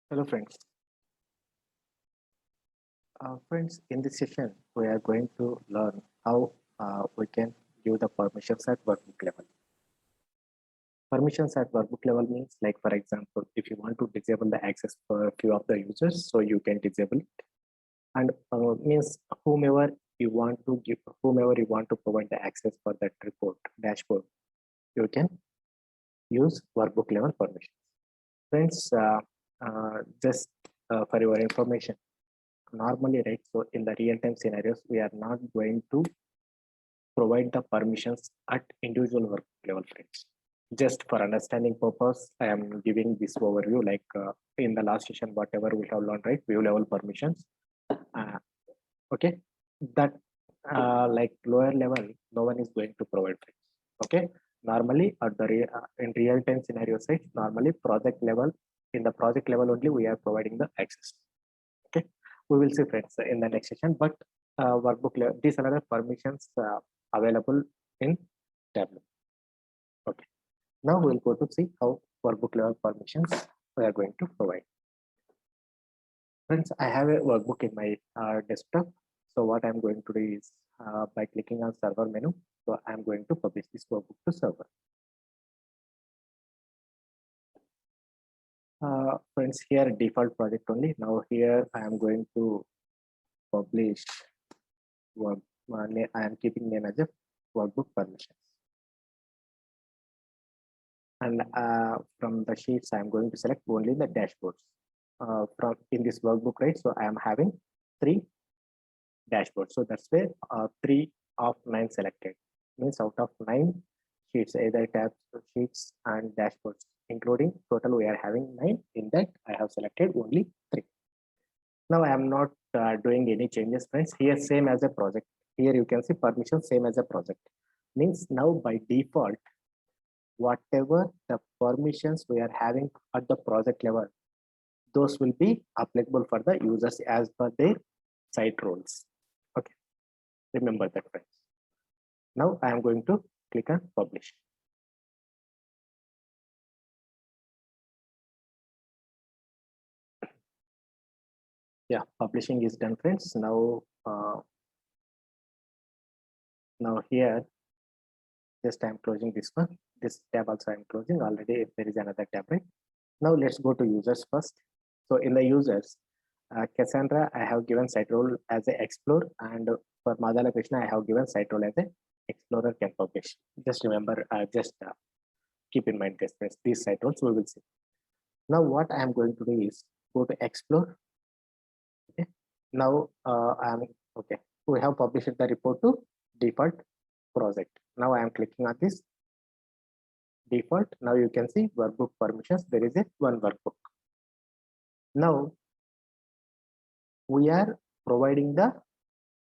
Hello friends. Friends, in this session, we are going to learn how we can give the permissions at workbook level. Permissions at workbook level means like, for example, if you want to disable the access for a few of the users, so you can disable it. And means whomever you want to provide the access for that report dashboard, you can use workbook level permissions. Friends, just for your information, normally, right, so in the real-time scenarios we are not going to provide the permissions at individual work level, friends. Just for understanding purpose, I am giving this overview, like in the last session whatever we have learned, right, view level permissions. uh, okay, that like lower level no one is going to provide, friends. Okay, normally at the in real-time scenario side, normally project level, in the project level only we are providing the access. Okay, we will see, friends, in the next session, but workbook level, these are the permissions available in Tableau. Okay, now we'll go to see how workbook level permissions we are going to provide. Friends, I have a workbook in my desktop. So what I'm going to do is by clicking on server menu, so I'm going to publish this workbook to server. Friends, here default project only. Now here I am going to publish work. I am keeping name as a workbook permissions. And from the sheets, I'm going to select only the dashboards. From in this workbook, right? So I am having 3 dashboards. So that's where 3 of 9 selected. Means out of 9 sheets, either tabs, sheets, and dashboards, including total, we are having 9. In that, I have selected only 3. Now I am not doing any changes, friends. Here, same as a project. Here you can see permission same as a project. Means now by default, whatever the permissions we are having at the project level, those will be applicable for the users as per their site roles. Okay, remember that, friends. Now I am going to click on publish. Yeah, publishing is done, friends. Now here, just I'm closing this one. This tab also I'm closing already. There is another tab, right? Now let's go to users first. So in the users, Cassandra, I have given site role as a explore, and for Madala Krishna, I have given site role as a explorer can publish. Just remember, just keep in mind this, these site roles we will see. Now what I am going to do is go to explore. Okay. Now I'm okay. We have published the report to default project. Now I am clicking on this default. Now you can see workbook permissions. There is a one workbook. Now we are providing the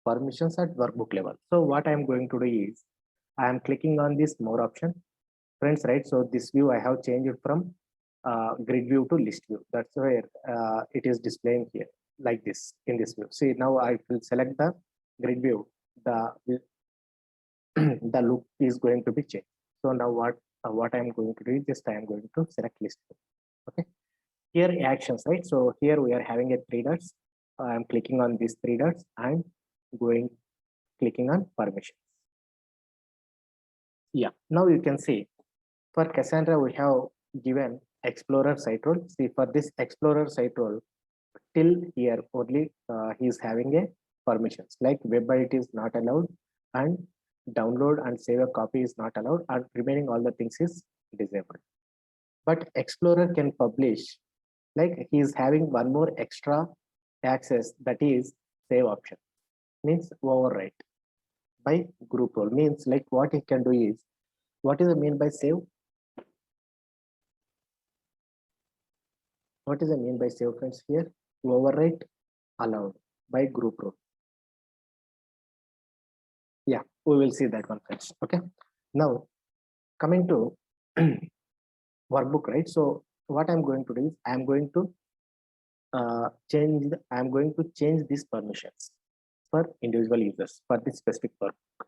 permissions at workbook level. So what I am going to do is I am clicking on this more option, friends, right? So this view I have changed it from grid view to list view. That's where it is displaying here like this in this view. See, now I will select the grid view. The the look is going to be changed. So now what I am going to do is just I am going to select list view. Okay. Here actions, right? So here we are having a 3 dots. I am clicking on these 3 dots and clicking on permissions. Yeah, now you can see for Cassandra we have given explorer site role. See, for this explorer site role, till here only he is having a permissions like web edit is not allowed, and download and save a copy is not allowed, and remaining all the things is disabled. But explorer can publish, like he is having one more extra access, that is save option, means overwrite by group role. Means like what he can do is, what is the mean by save? What is the mean by save, friends? Here overwrite allowed by group role. Yeah, we will see that one, friends. Okay, now coming to workbook, right? So what I'm going to do is I'm going to I'm going to change these permissions for individual users for this specific workbook.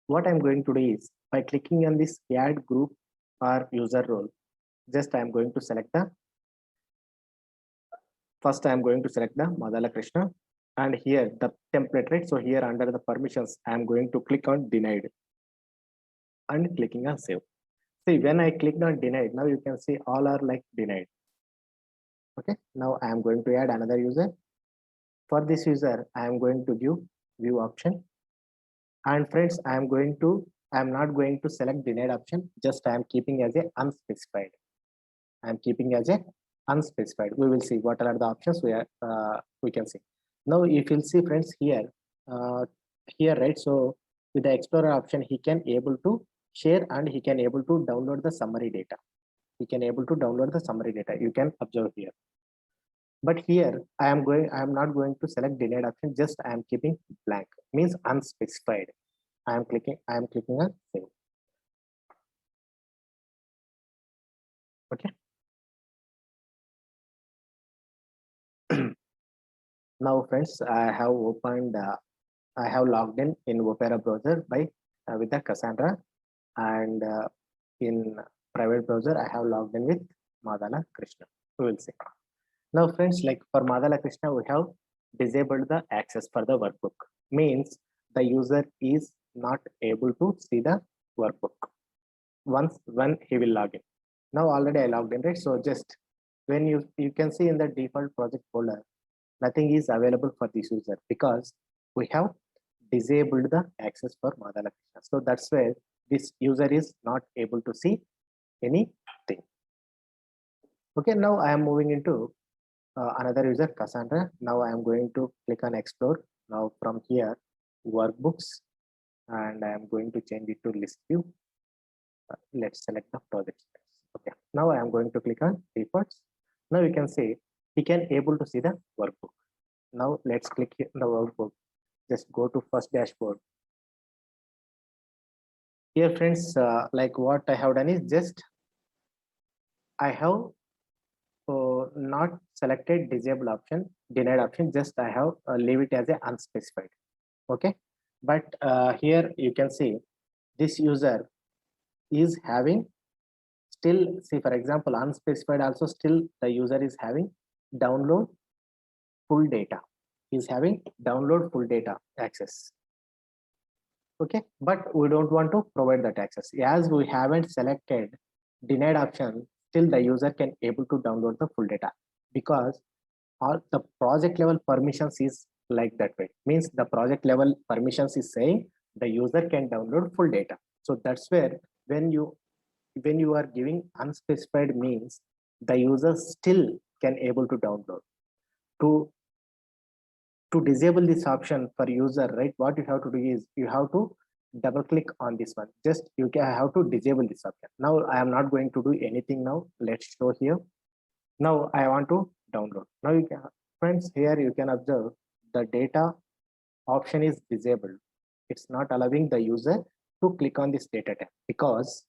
What I'm going to do is by clicking on this add group or user role, just I'm going to select the First, I am going to select the Madala Krishna, and here the template, right? So here under the permissions, I am going to click on denied and clicking on save. See, when I clicked on denied, now you can see all are like denied. Okay, now I am going to add another user. For this user, I am going to give view option. And friends, I am not going to select denied option, just I am keeping as a unspecified. I am keeping as a unspecified. We will see what are the options we can see. Now, if you'll see friends here, right? So with the Explorer option, he can able to share and he can able to download the summary data. He can able to download the summary data. You can observe here. But here I am not going to select denied option, just I am keeping blank, means unspecified. I am clicking on save. Okay. Now friends, I have logged in Opera browser by with the Cassandra, and in private browser I have logged in with Madala Krishna. We will see. Now friends, like for Madala Krishna, we have disabled the access for the workbook. Means the user is not able to see the workbook when he will log in. Now already I logged in, right? So just when you can see in the default project folder, nothing is available for this user because we have disabled the access for Madala Krishna. So that's where this user is not able to see anything. Okay, now I am moving into another user, Cassandra. Now I am going to click on explore. Now from here, workbooks, and I am going to change it to list view. Let's select the project. Okay, now I am going to click on reports. Now you can see he can able to see the workbook. Now let's click here the workbook. Just go to first dashboard. Here friends, like what I have done is just I have not selected disable option, denied option, just I have leave it as a unspecified. Okay, but here you can see this user is having still, see for example unspecified, also still the user is having download full data, is having download full data access. Okay, but we don't want to provide that access as we haven't selected denied option. Still the user can able to download the full data because all the project level permissions is like that way, means the project level permissions is saying the user can download full data. So that's where when you are giving unspecified, means the user still can able to download. To disable this option for user, right, what you have to do is you have to double click on this one. Just you can have to disable this option. Now I am not going to do anything. Now let's show here. Now I want to download. Now you can, friends, here you can observe the data option is disabled. It's not allowing the user to click on this data tab because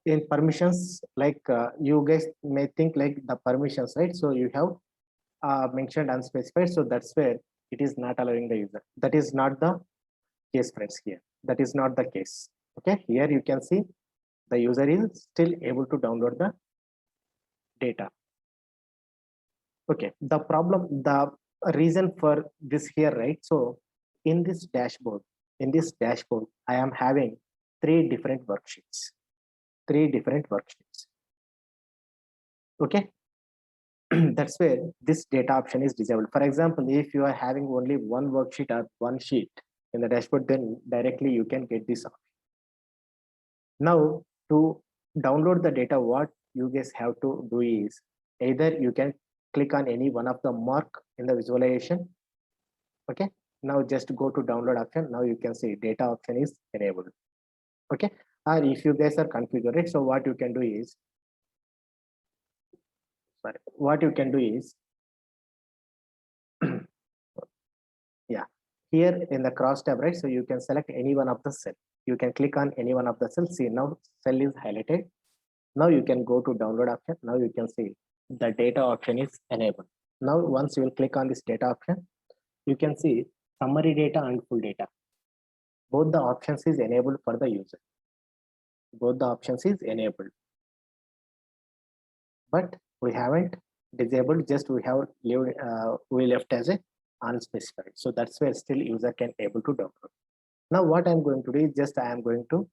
in permissions, like you guys may think like the permissions, right? So you have mentioned unspecified, so that's where it is not allowing the user. That is not the case, friends. Here that is not the case. Okay, here you can see the user is still able to download the data. Okay, the reason for this here, right? So in this dashboard, I am having three different worksheets. Okay, that's where this data option is disabled. For example, if you are having only one worksheet or one sheet in the dashboard, then directly you can get this option. Now to download the data, what you guys have to do is either you can click on any one of the mark in the visualization. Okay, now just go to download option. Now you can see data option is enabled. Okay, or if you guys are confused, right, so what you can do is yeah, here in the cross tab, right, so you can select any one of the cell. You can click on any one of the cells. See, now cell is highlighted. Now you can go to download option. Now you can see the data option is enabled. Now once you will click on this data option, you can see summary data and full data. Both the options is enabled for the user. Both the options is enabled, but we haven't disabled, just we left as a unspecified. So that's where still user can able to download. Now what I'm going to do is just I am going to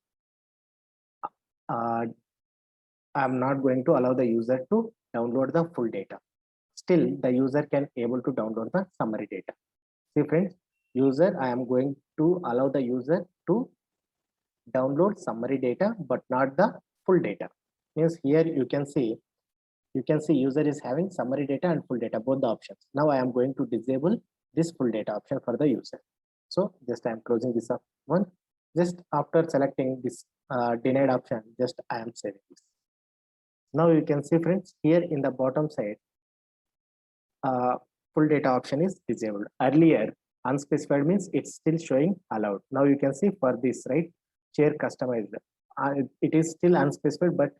I'm not going to allow the user to download the full data. Still the user can able to download the summary data. See friends, user, I am going to allow the user to download summary data but not the full data. Means here you can see user is having summary data and full data, both the options. Now I am going to disable this full data option for the user. So just I am closing this up one. Just after selecting this denied option, just I am saving this. Now you can see friends, here in the bottom side, full data option is disabled. Earlier unspecified means it's still showing allowed. Now you can see for this, right, share customized, it is still unspecified, but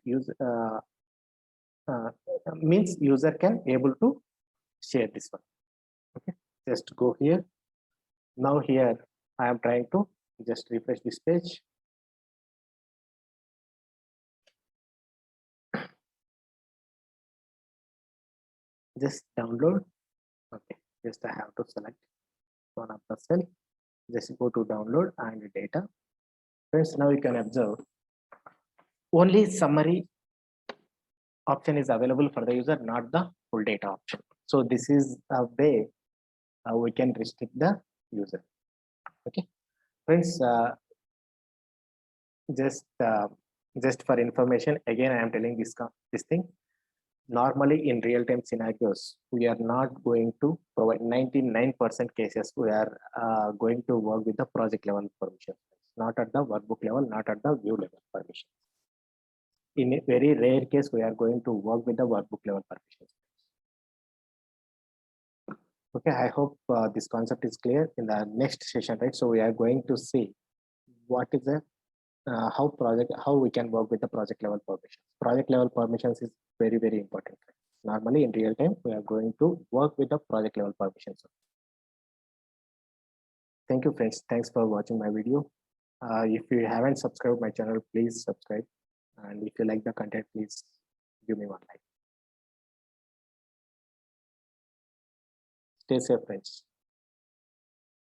means user can able to share this one. Okay, just go here. Now here I am trying to just refresh this page. Just download. Okay, just I have to select one of the cell. Just go to download and data. Friends, now you can observe only summary option is available for the user, not the full data option. So this is a way we can restrict the user. Okay, friends, just for information, again I am telling this thing. Normally in real-time scenarios, we are not going to provide 99% cases. We are going to work with the project level permission, not at the workbook level, not at the view level permission. In a very rare case, we are going to work with the workbook level permissions. Okay, I hope this concept is clear in the next session, right? So we are going to see what is the how we can work with the project level permissions. Project level permissions is very, very important. Normally in real time, we are going to work with the project level permissions. Thank you friends. Thanks for watching my video. If you haven't subscribed my channel, please subscribe. And if you like the content, please give me one like. Stay safe friends.